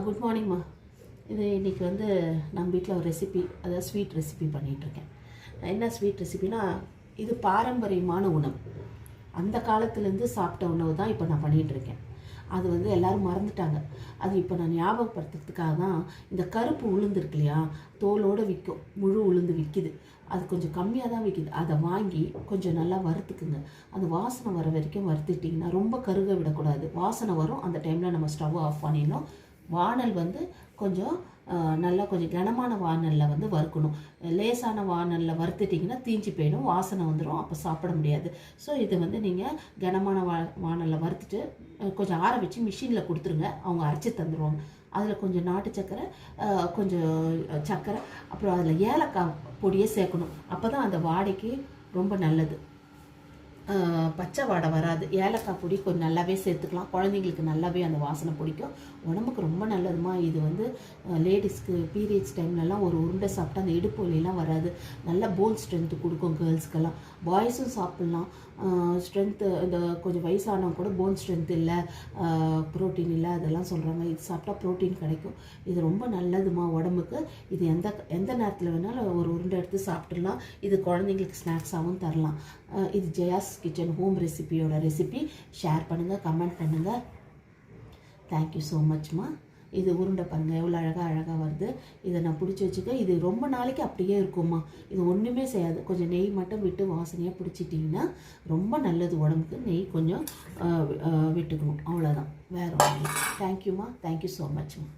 Good மார்னிங்மா. இது இன்றைக்கி வந்து நம்ம வீட்டில் ஒரு ரெசிபி, அதாவது ஸ்வீட் ரெசிபி பண்ணிகிட்ருக்கேன். என்ன ஸ்வீட் ரெசிபினா, இது பாரம்பரியமான உணவு. அந்த காலத்துலேருந்து சாப்பிட்ட உணவு தான் இப்போ நான் பண்ணிகிட்ருக்கேன். அது வந்து எல்லோரும் மறந்துட்டாங்க. அது இப்போ நான் ஞாபகப்படுத்துறதுக்காக தான் இந்த கருப்பு உளுந்து இருக்கு இல்லையா, தோலோடு விற்கும், முழு உளுந்து விற்கிது. அது கொஞ்சம் கம்மியாக தான் விற்கிது. அதை வாங்கி கொஞ்சம் நல்லா வறுத்துக்குங்க. அந்த வாசனை வர வரைக்கும் வறுத்துட்டிங்கன்னா ரொம்ப கருக விடக்கூடாது. வாசனை வரும், அந்த டைமில் நம்ம ஸ்டவ் ஆஃப் பண்ணிடணும். வானல் வந்து கொஞ்சம் நல்லா கொஞ்சம் கனமான வானலில் வந்து வறுக்கணும். லேசான வானலில் வறுத்துட்டிங்கன்னா தீஞ்சு போயிடும், வாசனை வந்துடும், அப்போ சாப்பிட முடியாது. ஸோ இதை வந்து நீங்கள் கனமான வானலில் வறுத்துட்டு கொஞ்சம் ஆற வச்சு மிஷினில் கொடுத்துருங்க, அவங்க அரைச்சி தந்துடுவாங்க. அதில் கொஞ்சம் நாட்டு சர்க்கரை, கொஞ்சம் சர்க்கரை, அப்புறம் அதில் ஏலக்காய் பொடியே சேர்க்கணும். அப்போ தான் அந்த வாடைக்கு ரொம்ப நல்லது, பச்சை வாடை வராது. ஏலக்காய் பொடி கொஞ்சம் நல்லாவே சேர்த்துக்கலாம், குழந்தைங்களுக்கு நல்லாவே அந்த வாசனை பிடிக்கும், உடம்புக்கு ரொம்ப நல்லதுமா. இது வந்து லேடிஸ்க்கு பீரியட்ஸ் டைம்லலாம் ஒரு உருண்டை சாப்பிட்டா அந்த இடுப்பு வலியெல்லாம் வராது. நல்ல போன் ஸ்ட்ரென்த்து கொடுக்கும் கேர்ள்ஸ்க்கெல்லாம். பாய்ஸும் சாப்பிட்லாம். ஸ்ட்ரென்த்து இந்த கொஞ்சம் வயசானவங்க கூட போன் ஸ்ட்ரென்த் இல்லை, ப்ரோட்டீன் இல்லை அதெல்லாம் சொல்கிறாங்க. இது சாப்பிட்டா ப்ரோட்டீன் கிடைக்கும். இது ரொம்ப நல்லதுமா உடம்புக்கு. இது எந்த நேரத்தில் வேணாலும் ஒரு உருண்டை எடுத்து சாப்பிட்டுடலாம். இது குழந்தைங்களுக்கு ஸ்நாக்ஸாகவும் தரலாம். இது ஜெயாஸ் கிச்சன் ஹோம் ரெசிபியோட ரெசிபி. ஷேர் பண்ணுங்கள், கமெண்ட் பண்ணுங்கள். தேங்க்யூ ஸோ மச்மா. இது உருண்டை பாருங்கள் எவ்வளோ அழகாக வருது. இதை நான் பிடிச்சி வச்சுக்க. இது ரொம்ப நாளைக்கு அப்படியே இருக்குமா. இது ஒன்றுமே செய்யாது. கொஞ்சம் நெய் மட்டும் விட்டு வாசனையாக பிடிச்சிட்டிங்கன்னா ரொம்ப நல்லது உடம்புக்கு. நெய் கொஞ்சம் விட்டுக்கணும், அவ்வளோதான், வேறு ஒன்றும் இல்லை. தேங்க்யூம்மா. Thank you so மச்மா.